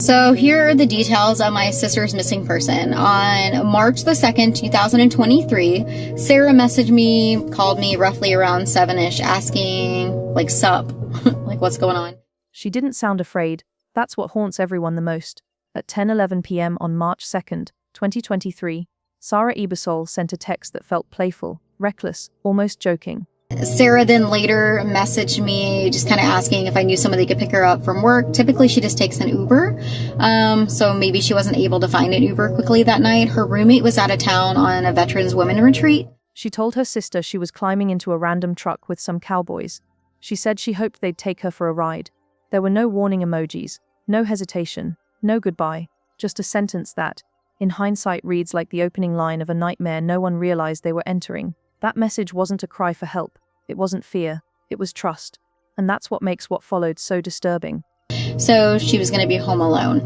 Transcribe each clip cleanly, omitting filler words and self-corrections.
So here are the details of my sister's missing person. On March the 2nd, 2023, Sara messaged me, called me roughly around 7-ish, asking, like, sup, like, what's going on? She didn't sound afraid. That's what haunts everyone the most. At 10:11 p.m. on March 2nd, 2023, Sara Ebersole sent a text that felt playful, reckless, almost joking. Sara then later messaged me just kind of asking if I knew somebody could pick her up from work. Typically, she just takes an Uber. So maybe she wasn't able to find an Uber quickly that night. Her roommate was out of town on a Veterans Women Retreat. She told her sister she was climbing into a random truck with some cowboys. She said she hoped they'd take her for a ride. There were no warning emojis, no hesitation, no goodbye, just a sentence that, in hindsight, reads like the opening line of a nightmare no one realized they were entering. That message wasn't a cry for help. It wasn't fear. It was trust. And that's what makes what followed so disturbing. So she was going to be home alone.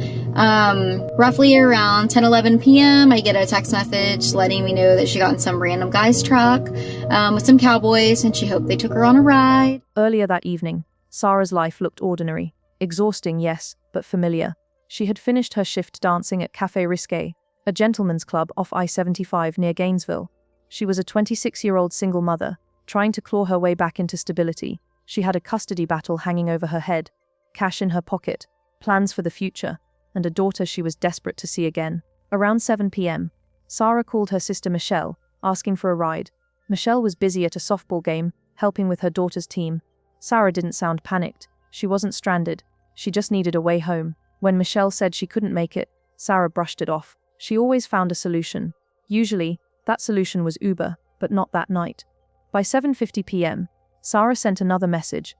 Roughly around 10:11 p.m., I get a text message letting me know that she got in some random guy's truck with some cowboys, and she hoped they took her on a ride. Earlier that evening, Sara's life looked ordinary. Exhausting, yes, but familiar. She had finished her shift dancing at Café Risqué, a gentleman's club off I-75 near Gainesville. She was a 26-year-old single mother, trying to claw her way back into stability. She had a custody battle hanging over her head, cash in her pocket, plans for the future, and a daughter she was desperate to see again. Around 7 p.m., Sara called her sister Michelle, asking for a ride. Michelle was busy at a softball game, helping with her daughter's team. Sara didn't sound panicked. She wasn't stranded. She just needed a way home. When Michelle said she couldn't make it, Sara brushed it off. She always found a solution. Usually, that solution was Uber, but not that night. By 7:50 p.m., Sara sent another message.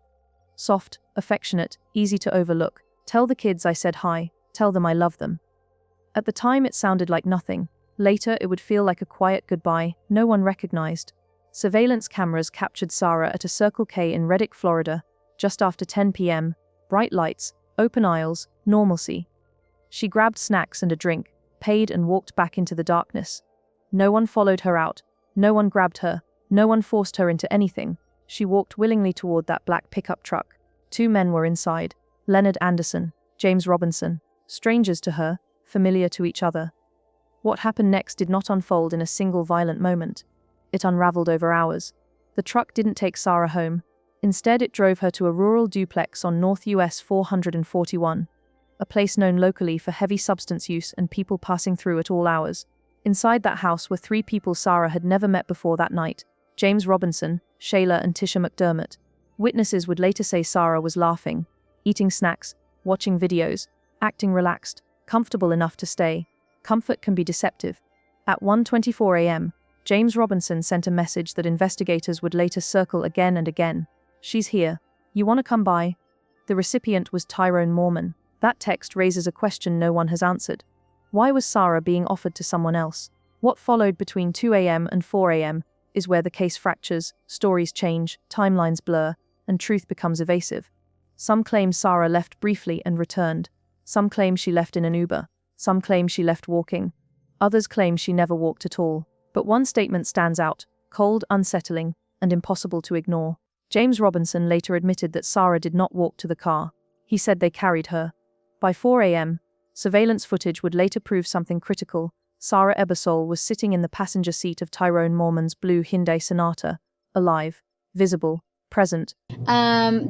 Soft, affectionate, easy to overlook. Tell the kids I said hi. Tell them I love them. At the time it sounded like nothing. Later it would feel like a quiet goodbye no one recognized. Surveillance cameras captured Sara at a Circle K in Reddick, Florida, just after 10 p.m. Bright lights, open aisles, normalcy. She grabbed snacks and a drink, paid and walked back into the darkness. No one followed her out. No one grabbed her. No one forced her into anything. She walked willingly toward that black pickup truck. 2 men were inside. Leonard Anderson, James Robinson. Strangers to her, familiar to each other. What happened next did not unfold in a single violent moment. It unraveled over hours. The truck didn't take Sara home. Instead, it drove her to a rural duplex on North US 441, a place known locally for heavy substance use and people passing through at all hours. Inside that house were 3 people Sara had never met before that night: James Robinson, Shayla, and Tisha McDermott. Witnesses would later say Sara was laughing, eating snacks, watching videos, acting relaxed, comfortable enough to stay. Comfort can be deceptive. At 1:24 a.m., James Robinson sent a message that investigators would later circle again and again. She's here. You want to come by? The recipient was Tyrone Mormon. That text raises a question no one has answered. Why was Sara being offered to someone else? What followed between 2 a.m. and 4 a.m. is where the case fractures, stories change, timelines blur, and truth becomes evasive. Some claim Sara left briefly and returned. Some claim she left in an Uber. Some claim she left walking. Others claim she never walked at all. But one statement stands out: cold, unsettling, and impossible to ignore. James Robinson later admitted that Sara did not walk to the car. He said they carried her. By 4 a.m., surveillance footage would later prove something critical. Sara Ebersole was sitting in the passenger seat of Tyrone Mormon's blue Hyundai Sonata, alive, visible, present.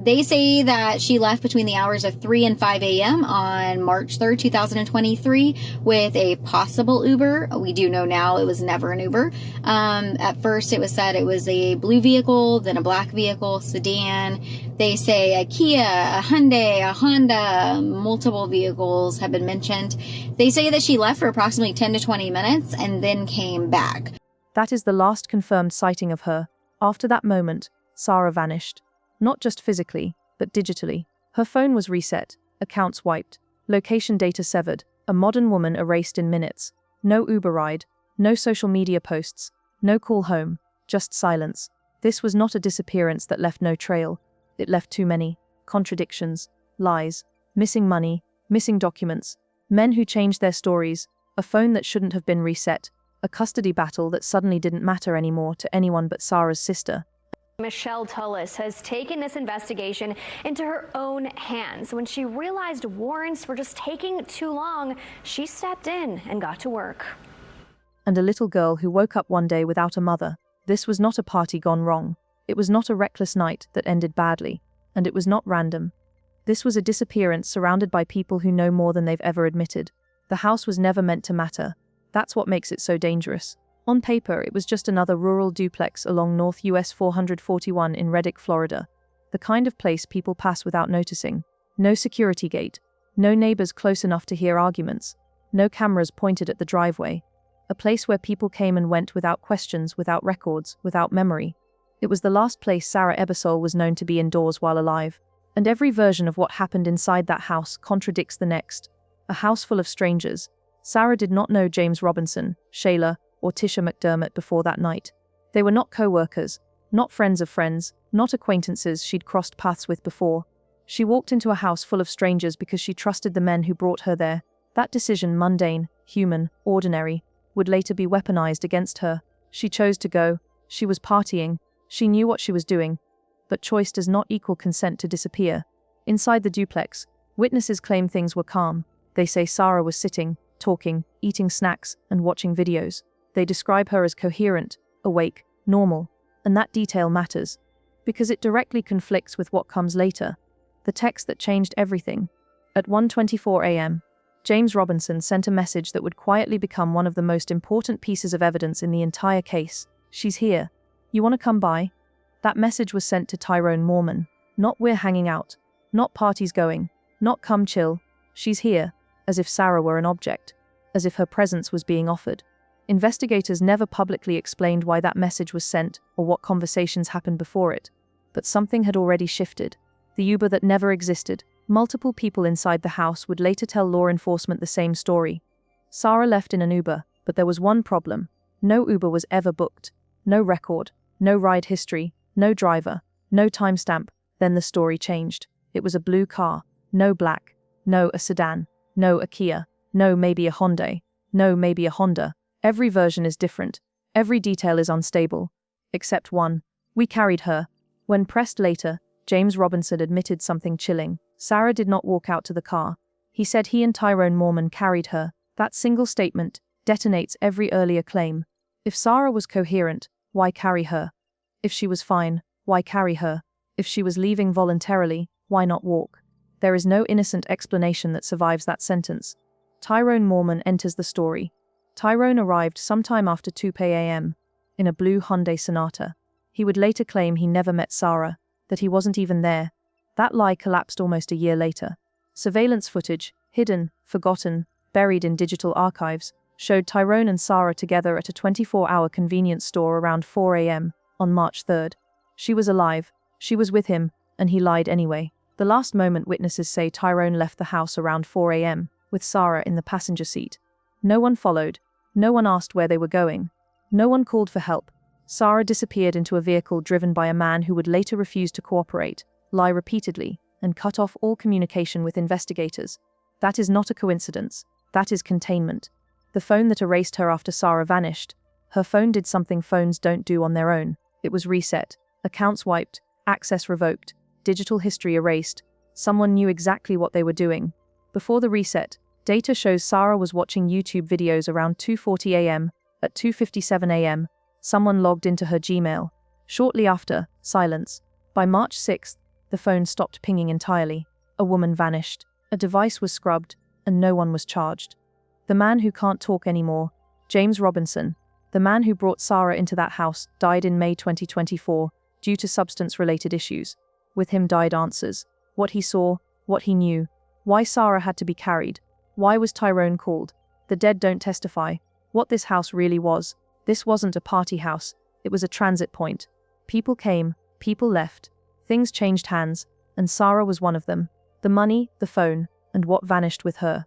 They say that she left between the hours of 3 and 5 a.m. on March 3rd, 2023 with a possible Uber. We do know now it was never an Uber. At first it was said it was a blue vehicle, then a black vehicle, sedan. They say a Kia, a Hyundai, a Honda, multiple vehicles have been mentioned. They say that she left for approximately 10 to 20 minutes and then came back. That is the last confirmed sighting of her. After that moment, Sara vanished. Not just physically, but digitally. Her phone was reset, accounts wiped, location data severed, a modern woman erased in minutes. No Uber ride, no social media posts, no call home, just silence. This was not a disappearance that left no trail. It left too many contradictions, lies, missing money, missing documents, men who changed their stories, a phone that shouldn't have been reset, a custody battle that suddenly didn't matter anymore to anyone but Sara's sister. Michelle Tullis has taken this investigation into her own hands. When she realized warrants were just taking too long, she stepped in and got to work. And a little girl who woke up one day without a mother. This was not a party gone wrong. It was not a reckless night that ended badly. And it was not random. This was a disappearance surrounded by people who know more than they've ever admitted. The house was never meant to matter. That's what makes it so dangerous. On paper, it was just another rural duplex along North US 441 in Reddick, Florida. The kind of place people pass without noticing. No security gate. No neighbors close enough to hear arguments. No cameras pointed at the driveway. A place where people came and went without questions, without records, without memory. It was the last place Sara Ebersole was known to be indoors while alive. And every version of what happened inside that house contradicts the next. A house full of strangers. Sara did not know James Robinson, Shayla, or Tisha McDermott before that night. They were not co-workers, not friends of friends, not acquaintances she'd crossed paths with before. She walked into a house full of strangers because she trusted the men who brought her there. That decision, mundane, human, ordinary, would later be weaponized against her. She chose to go. She was partying. She knew what she was doing. But choice does not equal consent to disappear. Inside the duplex, witnesses claim things were calm. They say Sara was sitting, talking, eating snacks, and watching videos. They describe her as coherent, awake, normal. And that detail matters. Because it directly conflicts with what comes later. The text that changed everything. At 1:24 a.m., James Robinson sent a message that would quietly become one of the most important pieces of evidence in the entire case. She's here. You want to come by? That message was sent to Tyrone Mormon. Not we're hanging out. Not parties going. Not come chill. She's here. As if Sara were an object. As if her presence was being offered. Investigators never publicly explained why that message was sent or what conversations happened before it. But something had already shifted. The Uber that never existed. Multiple people inside the house would later tell law enforcement the same story. Sara left in an Uber, but there was one problem. No Uber was ever booked. No record. No ride history. No driver. No timestamp. Then the story changed. It was a blue car. No black. No a sedan. No a Kia. No maybe a Hyundai. No maybe a Honda. Every version is different. Every detail is unstable. Except one. We carried her. When pressed later, James Robinson admitted something chilling. Sara did not walk out to the car. He said he and Tyrone Mormon carried her. That single statement detonates every earlier claim. If Sara was coherent, why carry her? If she was fine, why carry her? If she was leaving voluntarily, why not walk? There is no innocent explanation that survives that sentence. Tyrone Mormon enters the story. Tyrone arrived sometime after 2 p.m. in a blue Hyundai Sonata. He would later claim he never met Sara, that he wasn't even there. That lie collapsed almost a year later. Surveillance footage, hidden, forgotten, buried in digital archives, showed Tyrone and Sara together at a 24-hour convenience store around 4 a.m. on March 3rd. She was alive, she was with him, and he lied anyway. The last moment witnesses say Tyrone left the house around 4 a.m., with Sara in the passenger seat. No one followed. No one asked where they were going. No one called for help. Sara disappeared into a vehicle driven by a man who would later refuse to cooperate, lie repeatedly, and cut off all communication with investigators. That is not a coincidence. That is containment. The phone that erased her after Sara vanished. Her phone did something phones don't do on their own. It was reset. Accounts wiped. Access revoked. Digital history erased. Someone knew exactly what they were doing. Before the reset, data shows Sara was watching YouTube videos around 2:40 a.m. At 2:57 a.m., someone logged into her Gmail. Shortly after, silence. By March 6th, the phone stopped pinging entirely. A woman vanished. A device was scrubbed, and no one was charged. The man who can't talk anymore, James Robinson, the man who brought Sara into that house, died in May 2024 due to substance-related issues. With him died answers. What he saw, what he knew, why Sara had to be carried, why was Tyrone called. The dead don't testify. What this house really was. This wasn't a party house, it was a transit point. People came, people left. Things changed hands, and Sara was one of them. The money, the phone, and what vanished with her.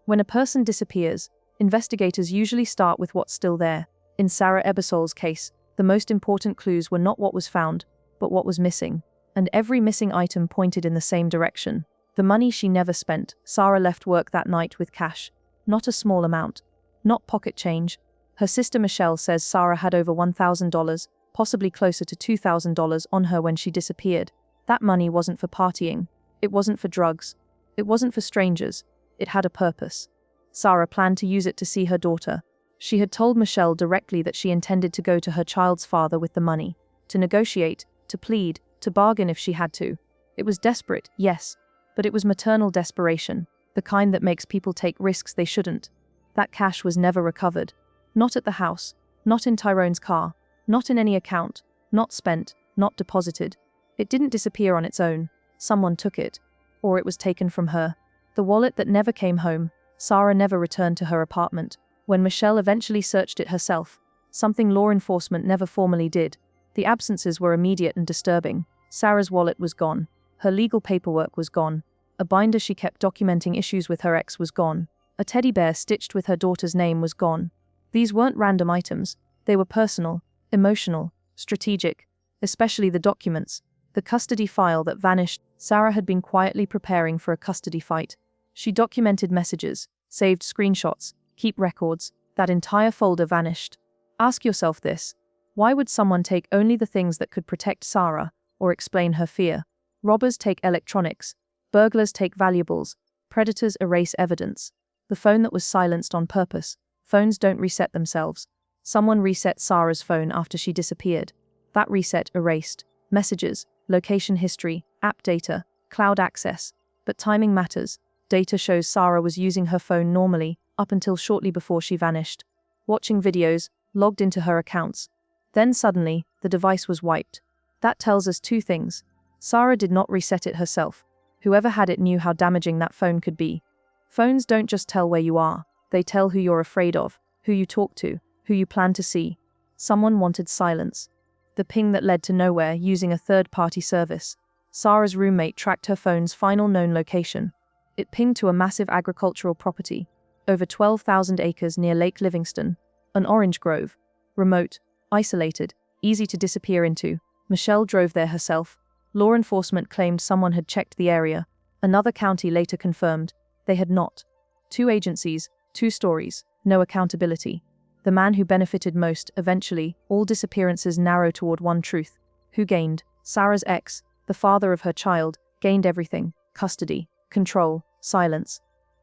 When a person disappears, investigators usually start with what's still there. In Sara Ebersole's case, the most important clues were not what was found, but what was missing. And every missing item pointed in the same direction. The money she never spent. Sara left work that night with cash. Not a small amount. Not pocket change. Her sister Michelle says Sara had over $1,000, possibly closer to $2,000 on her when she disappeared. That money wasn't for partying. It wasn't for drugs. It wasn't for strangers. It had a purpose. Sara planned to use it to see her daughter. She had told Michelle directly that she intended to go to her child's father with the money, to negotiate, to plead, to bargain if she had to. It was desperate, yes, but it was maternal desperation, the kind that makes people take risks they shouldn't. That cash was never recovered. Not at the house, not in Tyrone's car, not in any account, not spent, not deposited. It didn't disappear on its own. Someone took it. Or it was taken from her. The wallet that never came home. Sara never returned to her apartment. When Michelle eventually searched it herself, something law enforcement never formally did, the absences were immediate and disturbing. Sara's wallet was gone. Her legal paperwork was gone. A binder she kept documenting issues with her ex was gone. A teddy bear stitched with her daughter's name was gone. These weren't random items. They were personal, emotional, strategic, especially the documents. The custody file that vanished. Sara had been quietly preparing for a custody fight. She documented messages, saved screenshots, kept records. That entire folder vanished. Ask yourself this. Why would someone take only the things that could protect Sara or explain her fear? Robbers take electronics. Burglars take valuables. Predators erase evidence. The phone that was silenced on purpose. Phones don't reset themselves. Someone reset Sara's phone after she disappeared. That reset erased messages, location history, app data, cloud access. But timing matters. Data shows Sara was using her phone normally up until shortly before she vanished. Watching videos, logged into her accounts. Then suddenly, the device was wiped. That tells us two things. Sara did not reset it herself. Whoever had it knew how damaging that phone could be. Phones don't just tell where you are. They tell who you're afraid of, who you talk to, who you plan to see. Someone wanted silence. The ping that led to nowhere using a third-party service. Sara's roommate tracked her phone's final known location. It pinged to a massive agricultural property, over 12,000 acres near Lake Livingston, an orange grove. Remote, isolated, easy to disappear into. Michelle drove there herself. Law enforcement claimed someone had checked the area. Another county later confirmed they had not. Two agencies, two stories, no accountability. The man who benefited most, eventually, all disappearances narrow toward one truth. Who gained? Sara's ex, the father of her child, gained everything: custody, control, silence.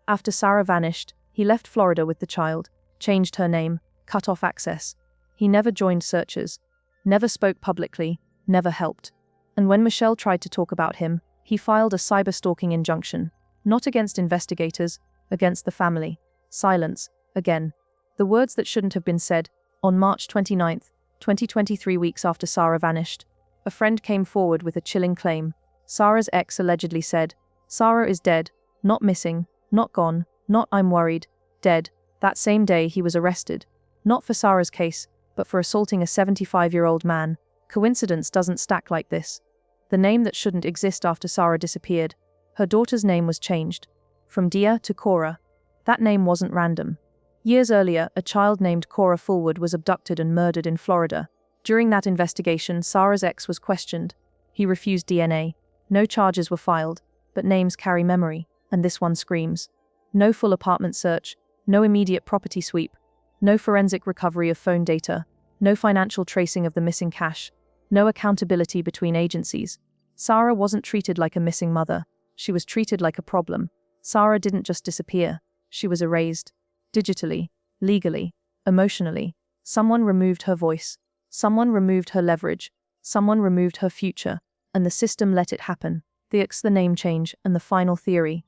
After Sara vanished, he left Florida with the child, changed her name, cut off access. He never joined searches, never spoke publicly, never helped. And when Michelle tried to talk about him, he filed a cyber-stalking injunction, not against investigators, against the family. Silence, again. The words that shouldn't have been said. On March 29, 2023, weeks after Sara vanished, a friend came forward with a chilling claim. Sara's ex allegedly said, "Sara is dead, not missing, not gone, not I'm worried, dead." That same day he was arrested. Not for Sara's case, but for assaulting a 75-year-old man. Coincidence doesn't stack like this. The name that shouldn't exist after Sara disappeared. Her daughter's name was changed. From Dia to Cora. That name wasn't random. Years earlier, a child named Cora Fullwood was abducted and murdered in Florida. During that investigation, Sara's ex was questioned. He refused DNA. No charges were filed, but names carry memory, and this one screams. No full apartment search, no immediate property sweep, no forensic recovery of phone data, no financial tracing of the missing cash, no accountability between agencies. Sara wasn't treated like a missing mother. She was treated like a problem. Sara didn't just disappear. She was erased. Digitally, legally, emotionally. Someone removed her voice. Someone removed her leverage. Someone removed her future. And the system let it happen. The name change, and the final theory.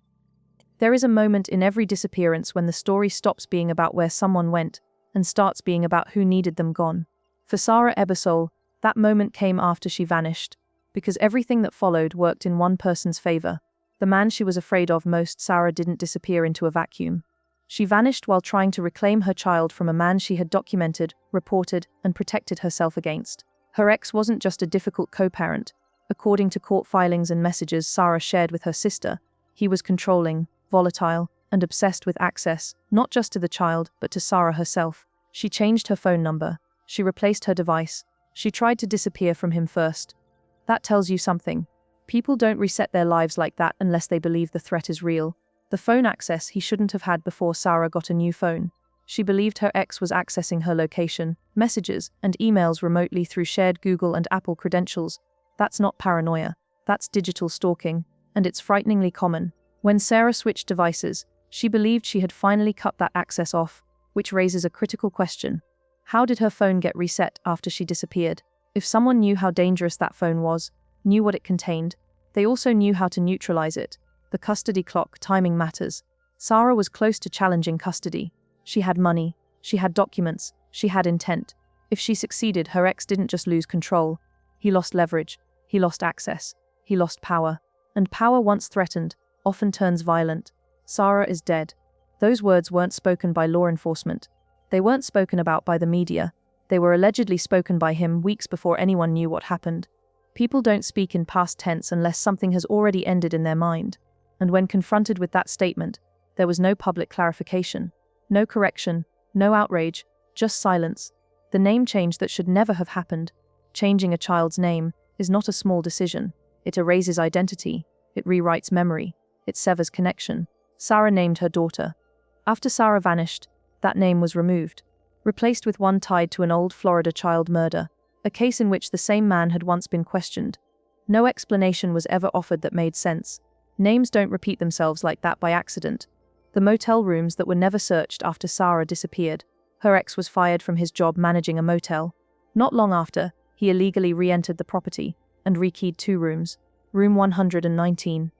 There is a moment in every disappearance when the story stops being about where someone went and starts being about who needed them gone. For Sara Ebersole, that moment came after she vanished, because everything that followed worked in one person's favor. The man she was afraid of most. Sara didn't disappear into a vacuum. She vanished while trying to reclaim her child from a man she had documented, reported, and protected herself against. Her ex wasn't just a difficult co-parent. According to court filings and messages Sara shared with her sister, he was controlling, volatile, and obsessed with access, not just to the child, but to Sara herself. She changed her phone number. She replaced her device. She tried to disappear from him first. That tells you something. People don't reset their lives like that unless they believe the threat is real. The phone access he shouldn't have had before Sara got a new phone. She believed her ex was accessing her location, messages, and emails remotely through shared Google and Apple credentials. That's not paranoia. That's digital stalking, and it's frighteningly common. When Sara switched devices, she believed she had finally cut that access off, which raises a critical question. How did her phone get reset after she disappeared? If someone knew how dangerous that phone was, knew what it contained, they also knew how to neutralize it. The custody clock, timing matters. Sara was close to challenging custody. She had money, she had documents, she had intent. If she succeeded, her ex didn't just lose control. He lost leverage, he lost access, he lost power. And power once threatened, often turns violent. Sara is dead. Those words weren't spoken by law enforcement. They weren't spoken about by the media. They were allegedly spoken by him weeks before anyone knew what happened. People don't speak in past tense unless something has already ended in their mind. And when confronted with that statement, there was no public clarification, no correction, no outrage, just silence. The name change that should never have happened. Changing a child's name is not a small decision. It erases identity. It rewrites memory. It severs connection. Sara named her daughter. After Sara vanished, that name was removed, replaced with one tied to an old Florida child murder, a case in which the same man had once been questioned. No explanation was ever offered that made sense. Names don't repeat themselves like that by accident. The motel rooms that were never searched after Sara disappeared. Her ex was fired from his job managing a motel. Not long after, he illegally re-entered the property and rekeyed 2 rooms. Room 119.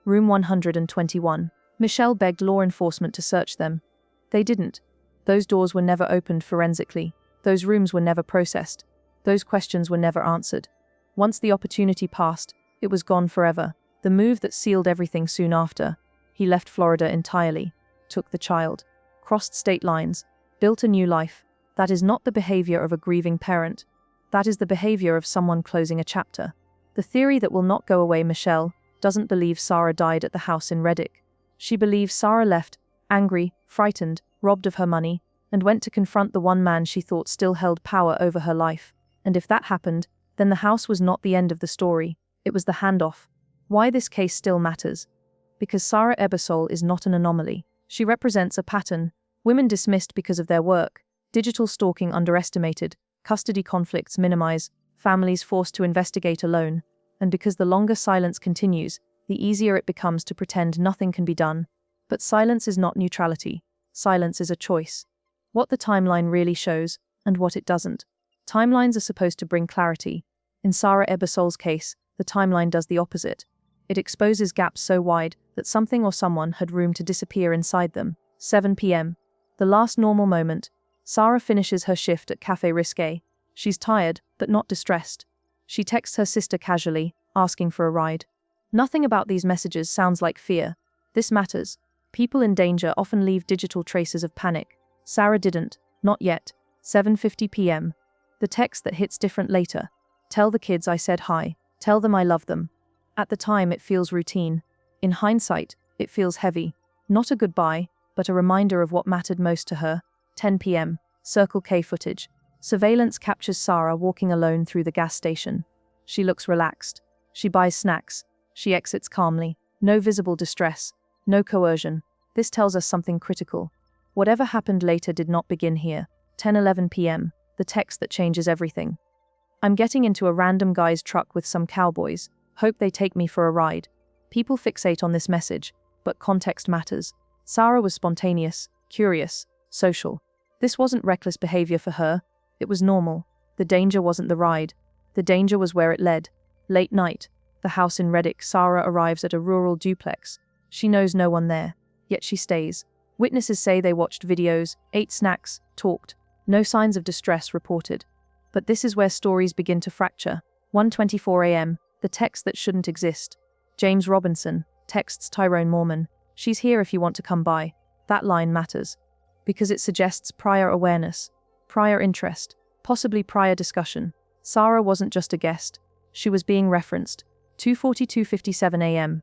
Room 121. Michelle begged law enforcement to search them. They didn't. Those doors were never opened forensically. Those rooms were never processed. Those questions were never answered. Once the opportunity passed, it was gone forever. The move that sealed everything soon after. He left Florida entirely, took the child, crossed state lines, built a new life. That is not the behavior of a grieving parent. That is the behavior of someone closing a chapter. The theory that will not go away. Michelle doesn't believe Sara died at the house in Reddick. She believes Sara left, angry, frightened, robbed of her money, and went to confront the one man she thought still held power over her life. And if that happened, then the house was not the end of the story. It was the handoff. Why this case still matters? Because Sara Ebersole is not an anomaly. She represents a pattern. Women dismissed because of their work, digital stalking underestimated, custody conflicts minimize, families forced to investigate alone, and because the longer silence continues, the easier it becomes to pretend nothing can be done. But silence is not neutrality. Silence is a choice. What the timeline really shows, and what it doesn't. Timelines are supposed to bring clarity. In Sara Ebersole's case, the timeline does the opposite. It exposes gaps so wide that something or someone had room to disappear inside them. 7 p.m. The last normal moment. Sara finishes her shift at Café Risqué. She's tired, but not distressed. She texts her sister casually, asking for a ride. Nothing about these messages sounds like fear. This matters. People in danger often leave digital traces of panic. Sara didn't, not yet. 7:50 p.m. The text that hits different later. Tell the kids I said hi. Tell them I love them. At the time it feels routine. In hindsight, it feels heavy. Not a goodbye, but a reminder of what mattered most to her. 10 p.m. Circle K footage. Surveillance captures Sara walking alone through the gas station. She looks relaxed. She buys snacks. She exits calmly. No visible distress. No coercion. This tells us something critical. Whatever happened later did not begin here. 10:11 p.m. The text that changes everything. I'm getting into a random guy's truck with some cowboys. Hope they take me for a ride. People fixate on this message, but context matters. Sara was spontaneous, curious, social. This wasn't reckless behavior for her. It was normal. The danger wasn't the ride. The danger was where it led. Late night. The house in Reddick. Sara arrives at a rural duplex. She knows no one there, yet she stays. Witnesses say they watched videos, ate snacks, talked. No signs of distress reported. But this is where stories begin to fracture. 1:24 a.m. The text that shouldn't exist. James Robinson texts Tyrone Mormon. She's here if you want to come by. That line matters. Because it suggests prior awareness, prior interest, possibly prior discussion. Sara wasn't just a guest. She was being referenced. 2:42:57 a.m.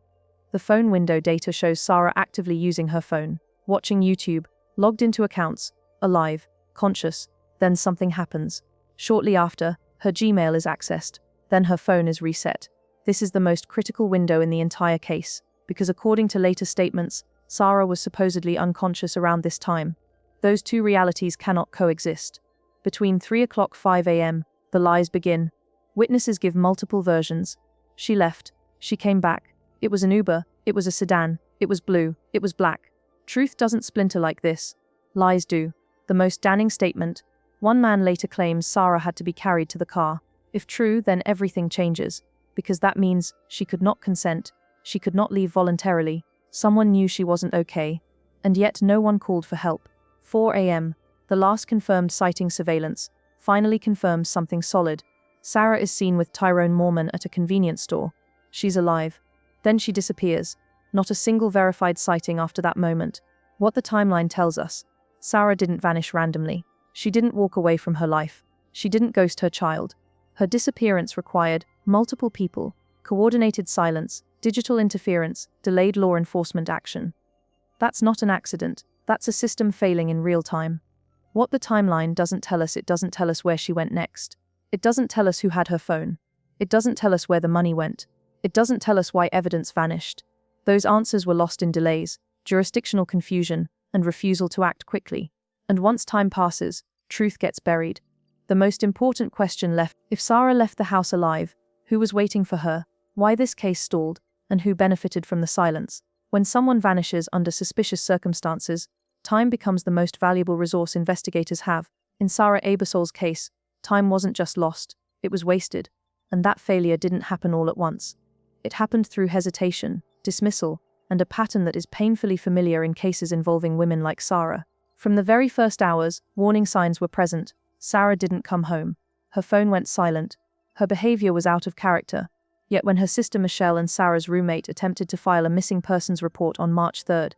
The phone window data shows Sara actively using her phone, watching YouTube, logged into accounts, alive, conscious. Then something happens. Shortly after, her Gmail is accessed. Then her phone is reset. This is the most critical window in the entire case, because according to later statements, Sara was supposedly unconscious around this time. Those two realities cannot coexist. Between 3:05 a.m., the lies begin. Witnesses give multiple versions. She left. She came back. It was an Uber. It was a sedan. It was blue. It was black. Truth doesn't splinter like this. Lies do. The most damning statement. One man later claims Sara had to be carried to the car. If true, then everything changes. Because that means she could not consent. She could not leave voluntarily. Someone knew she wasn't okay. And yet no one called for help. 4 a.m. The last confirmed sighting surveillance finally confirms something solid. Sara is seen with Tyrone Mormon at a convenience store. She's alive. Then she disappears. Not a single verified sighting after that moment. What the timeline tells us: Sara didn't vanish randomly. She didn't walk away from her life. She didn't ghost her child. Her disappearance required multiple people, coordinated silence, digital interference, delayed law enforcement action. That's not an accident. That's a system failing in real time. What the timeline doesn't tell us, it doesn't tell us where she went next. It doesn't tell us who had her phone. It doesn't tell us where the money went. It doesn't tell us why evidence vanished. Those answers were lost in delays, jurisdictional confusion, and refusal to act quickly. And once time passes, truth gets buried. The most important question left: if Sara left the house alive, who was waiting for her, why this case stalled, and who benefited from the silence? When someone vanishes under suspicious circumstances, time becomes the most valuable resource investigators have. In Sara Ebersole's case, time wasn't just lost, it was wasted. And that failure didn't happen all at once. It happened through hesitation, dismissal, and a pattern that is painfully familiar in cases involving women like Sara. From the very first hours, warning signs were present. Sara didn't come home. Her phone went silent. Her behavior was out of character. Yet when her sister Michelle and Sara's roommate attempted to file a missing persons report on March 3rd,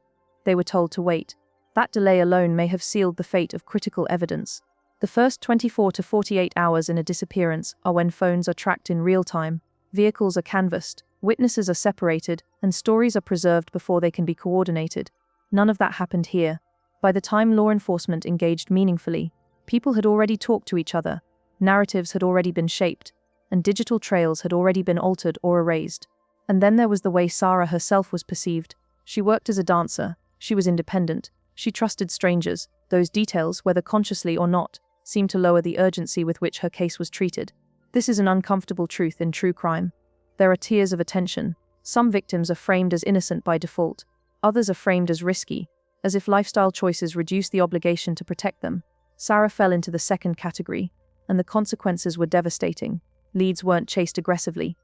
they were told to wait. That delay alone may have sealed the fate of critical evidence. The first 24 to 48 hours in a disappearance are when phones are tracked in real time, vehicles are canvassed, witnesses are separated, and stories are preserved before they can be coordinated. None of that happened here. By the time law enforcement engaged meaningfully, people had already talked to each other, narratives had already been shaped, and digital trails had already been altered or erased. And then there was the way Sara herself was perceived. She worked as a dancer, she was independent, she trusted strangers. Those details, whether consciously or not, seemed to lower the urgency with which her case was treated. This is an uncomfortable truth in true crime. There are tiers of attention. Some victims are framed as innocent by default. Others are framed as risky, as if lifestyle choices reduce the obligation to protect them. Sara fell into the second category, and the consequences were devastating. Leads weren't chased aggressively.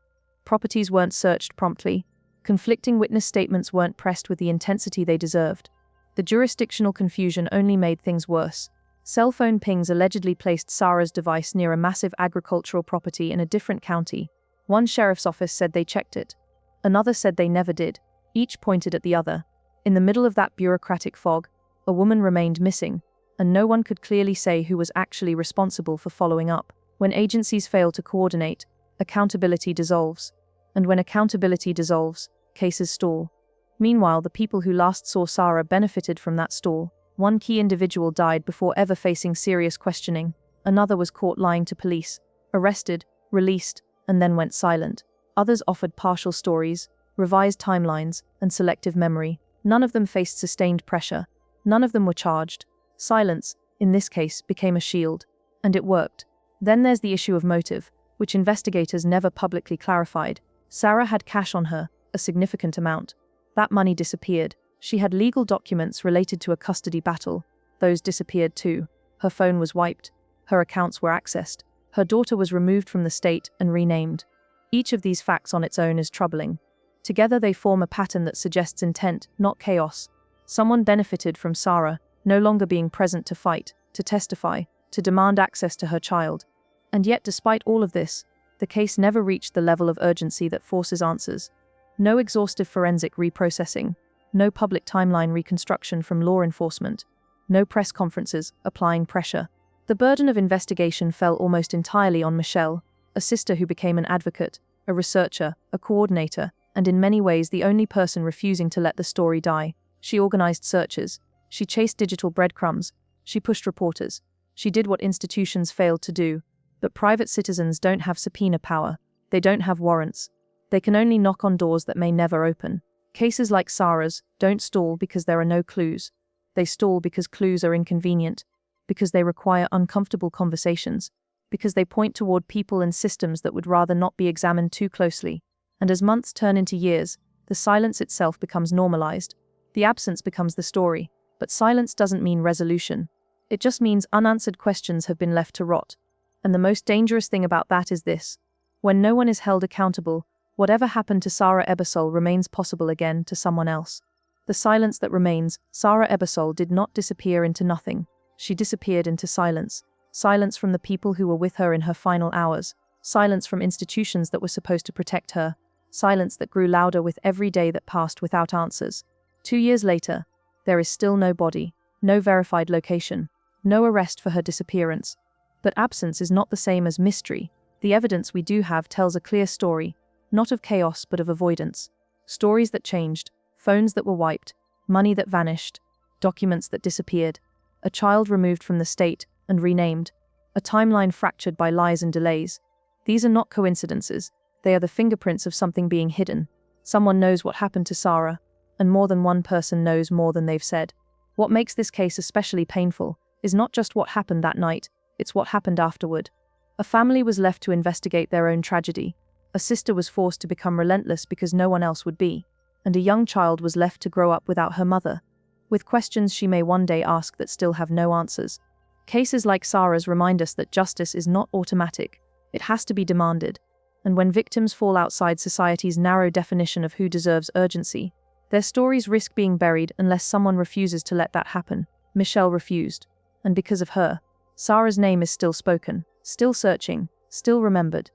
Properties weren't searched promptly. Conflicting witness statements weren't pressed with the intensity they deserved. The jurisdictional confusion only made things worse. Cell phone pings allegedly placed Sara's device near a massive agricultural property in a different county. One sheriff's office said they checked it. Another said they never did. Each pointed at the other. In the middle of that bureaucratic fog, a woman remained missing, and no one could clearly say who was actually responsible for following up. When agencies fail to coordinate, accountability dissolves. And when accountability dissolves, cases stall. Meanwhile, the people who last saw Sara benefited from that stall. One key individual died before ever facing serious questioning. Another was caught lying to police, arrested, released, and then went silent. Others offered partial stories, revised timelines, and selective memory. None of them faced sustained pressure. None of them were charged. Silence, in this case, became a shield. And it worked. Then there's the issue of motive, which investigators never publicly clarified. Sara had cash on her, a significant amount. That money disappeared. She had legal documents related to a custody battle. Those disappeared too. Her phone was wiped. Her accounts were accessed. Her daughter was removed from the state and renamed. Each of these facts on its own is troubling. Together they form a pattern that suggests intent, not chaos. Someone benefited from Sara no longer being present to fight, to testify, to demand access to her child. And yet, despite all of this, the case never reached the level of urgency that forces answers. No exhaustive forensic reprocessing, no public timeline reconstruction from law enforcement, no press conferences applying pressure. The burden of investigation fell almost entirely on Michelle, a sister who became an advocate, a researcher, a coordinator, and in many ways the only person refusing to let the story die. She organized searches. She chased digital breadcrumbs. She pushed reporters. She did what institutions failed to do. But private citizens don't have subpoena power. They don't have warrants. They can only knock on doors that may never open. Cases like Sara's don't stall because there are no clues. They stall because clues are inconvenient, because they require uncomfortable conversations, because they point toward people and systems that would rather not be examined too closely. And as months turn into years, the silence itself becomes normalized. The absence becomes the story. But silence doesn't mean resolution. It just means unanswered questions have been left to rot. And the most dangerous thing about that is this. When no one is held accountable, whatever happened to Sara Ebersole remains possible again to someone else. The silence that remains, Sara Ebersole did not disappear into nothing. She disappeared into silence. Silence from the people who were with her in her final hours. Silence from institutions that were supposed to protect her. Silence that grew louder with every day that passed without answers. 2 years later, there is still no body, no verified location, no arrest for her disappearance. But absence is not the same as mystery. The evidence we do have tells a clear story, not of chaos but of avoidance. Stories that changed, phones that were wiped, money that vanished, documents that disappeared, a child removed from the state and renamed, a timeline fractured by lies and delays. These are not coincidences, they are the fingerprints of something being hidden. Someone knows what happened to Sara, and more than one person knows more than they've said. What makes this case especially painful is not just what happened that night, it's what happened afterward. A family was left to investigate their own tragedy. A sister was forced to become relentless because no one else would be. And a young child was left to grow up without her mother, with questions she may one day ask that still have no answers. Cases like Sara's remind us that justice is not automatic. It has to be demanded. And when victims fall outside society's narrow definition of who deserves urgency, their stories risk being buried unless someone refuses to let that happen. Michelle refused. And because of her, Sara's name is still spoken, still searching, still remembered.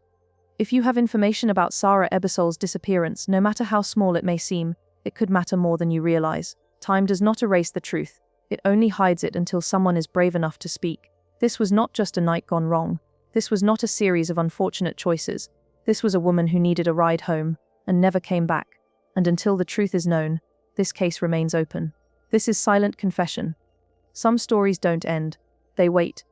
If you have information about Sara Ebersole's disappearance, no matter how small it may seem, it could matter more than you realize. Time does not erase the truth. It only hides it until someone is brave enough to speak. This was not just a night gone wrong. This was not a series of unfortunate choices. This was a woman who needed a ride home and never came back. And until the truth is known, this case remains open. This is silent confession. Some stories don't end. They wait.